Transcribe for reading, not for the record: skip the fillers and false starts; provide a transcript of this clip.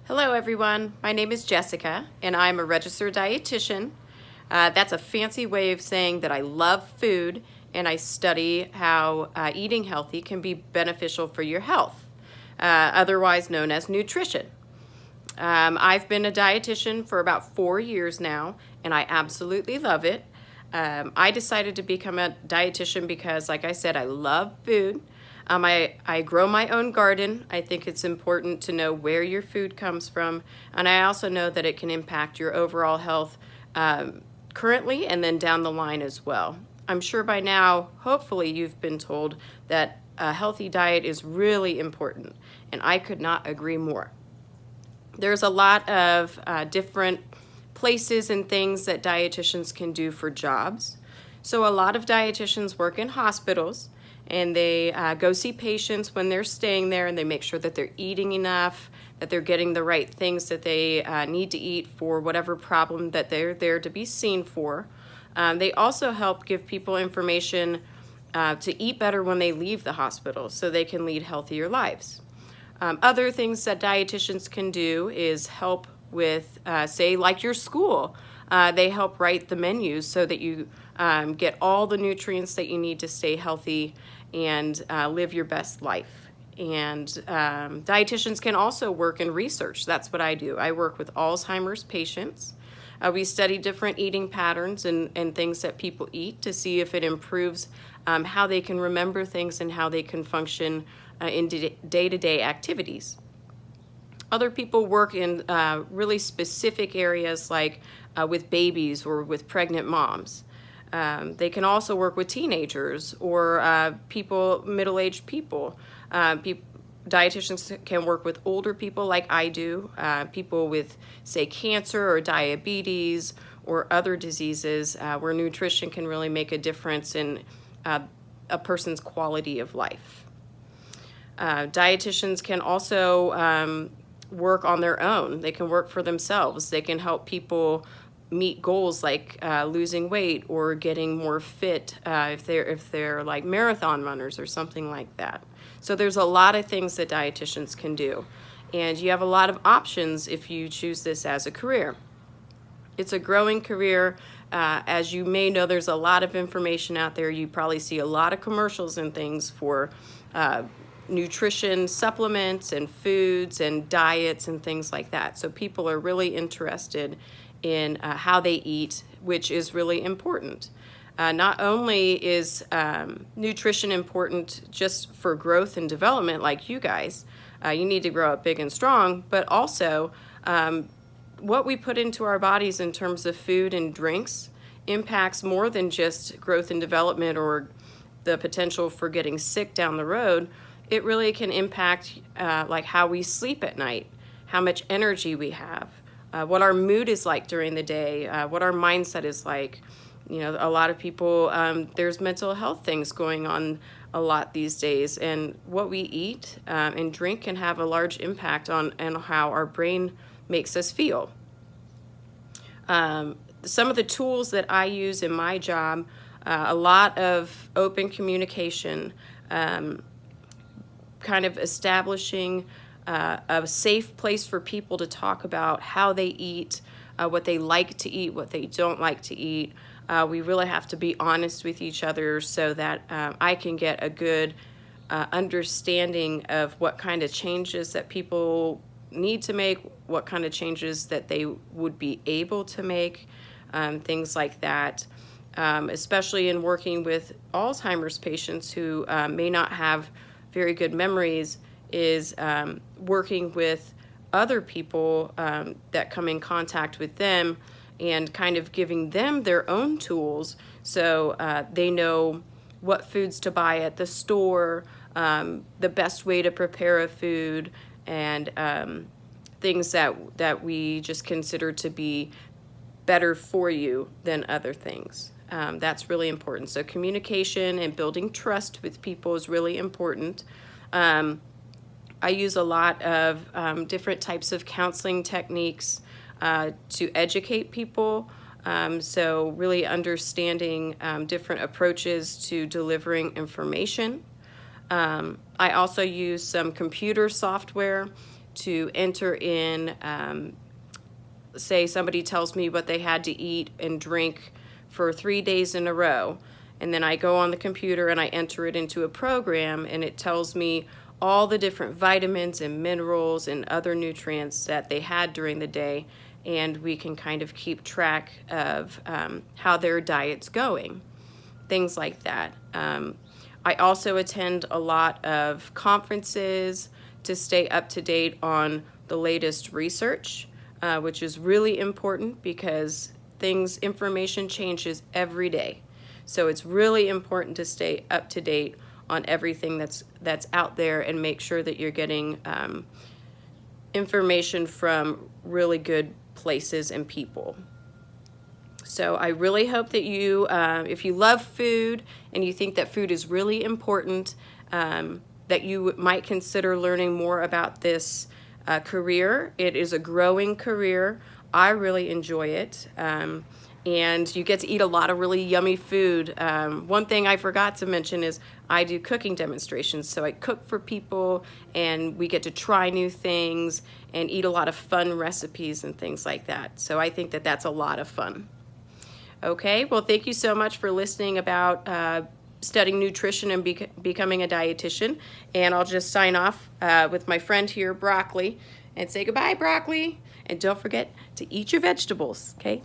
Hello everyone, my name is Jessica and I'm a registered dietitian. That's a fancy way of saying that I love food and I study how eating healthy can be beneficial for your health, otherwise known as nutrition. I've been a dietitian for about 4 years now and I absolutely love it. I decided to become a dietitian because, like I said, I love food. I grow my own garden. I think it's important to know where your food comes from, and I also know that it can impact your overall health currently and then down the line as well. I'm sure by now, hopefully, you've been told that a healthy diet is really important, and I could not agree more. There's a lot of different places and things that dietitians can do for jobs. So a lot of dietitians work in hospitals and they go see patients when they're staying there, and they make sure that they're eating enough, that they're getting the right things that they need to eat for whatever problem that they're there to be seen for. They also help give people information to eat better when they leave the hospital so they can lead healthier lives. Other things that dietitians can do is help with, say, like your school. They help write the menus so that you get all the nutrients that you need to stay healthy and live your best life. And dietitians can also work in research. That's what I do. I work with Alzheimer's patients. We study different eating patterns and things that people eat to see if it improves how they can remember things and how they can function in day-to-day activities. Other people work in really specific areas like with babies or with pregnant moms. They can also work with teenagers or people, middle-aged people. Dietitians can work with older people like I do, people with, say, cancer or diabetes or other diseases where nutrition can really make a difference in a person's quality of life. Dietitians can also work on their own. They can work for themselves. They can help people meet goals like losing weight or getting more fit if they're like marathon runners or something like that. So there's a lot of things that dietitians can do, and you have a lot of options if you choose this as a career. It's a growing career. As you may know, there's a lot of information out there. You probably see a lot of commercials and things for nutrition supplements and foods and diets and things like that. So people are really interested in how they eat, which is really important. Not only is nutrition important just for growth and development like you guys, you need to grow up big and strong, but also what we put into our bodies in terms of food and drinks impacts more than just growth and development or the potential for getting sick down the road. It really can impact like how we sleep at night, how much energy we have, what our mood is like during the day, what our mindset is like. You know, a lot of people, there's mental health things going on a lot these days, and what we eat and drink can have a large impact on how our brain makes us feel. Some of the tools that I use in my job, a lot of open communication, kind of establishing a safe place for people to talk about how they eat, what they like to eat, what they don't like to eat. We really have to be honest with each other so that I can get a good understanding of what kind of changes that people need to make, what kind of changes that they would be able to make, things like that. Especially in working with Alzheimer's patients who may not have very good memories, is working with other people that come in contact with them and kind of giving them their own tools so they know what foods to buy at the store, the best way to prepare a food, and things that we just consider to be better for you than other things. That's really important. So communication and building trust with people is really important. I use a lot of different types of counseling techniques to educate people. So really understanding different approaches to delivering information. I also use some computer software to enter in, say somebody tells me what they had to eat and drink for 3 days in a row, and then I go on the computer and I enter it into a program, and it tells me all the different vitamins and minerals and other nutrients that they had during the day, and we can kind of keep track of how their diet's going, things like that. I also attend a lot of conferences to stay up to date on the latest research, which is really important because information changes every day. So it's really important to stay up to date on everything that's out there and make sure that you're getting information from really good places and people. So I really hope that you, if you love food and you think that food is really important, that you might consider learning more about this career. It is a growing career. I really enjoy it. And you get to eat a lot of really yummy food. One thing I forgot to mention is I do cooking demonstrations. So I cook for people, and we get to try new things and eat a lot of fun recipes and things like that. So I think that that's a lot of fun. Okay, well, thank you so much for listening about studying nutrition and becoming a dietitian. And I'll just sign off with my friend here, Broccoli, and say goodbye, Broccoli. And don't forget to eat your vegetables, okay?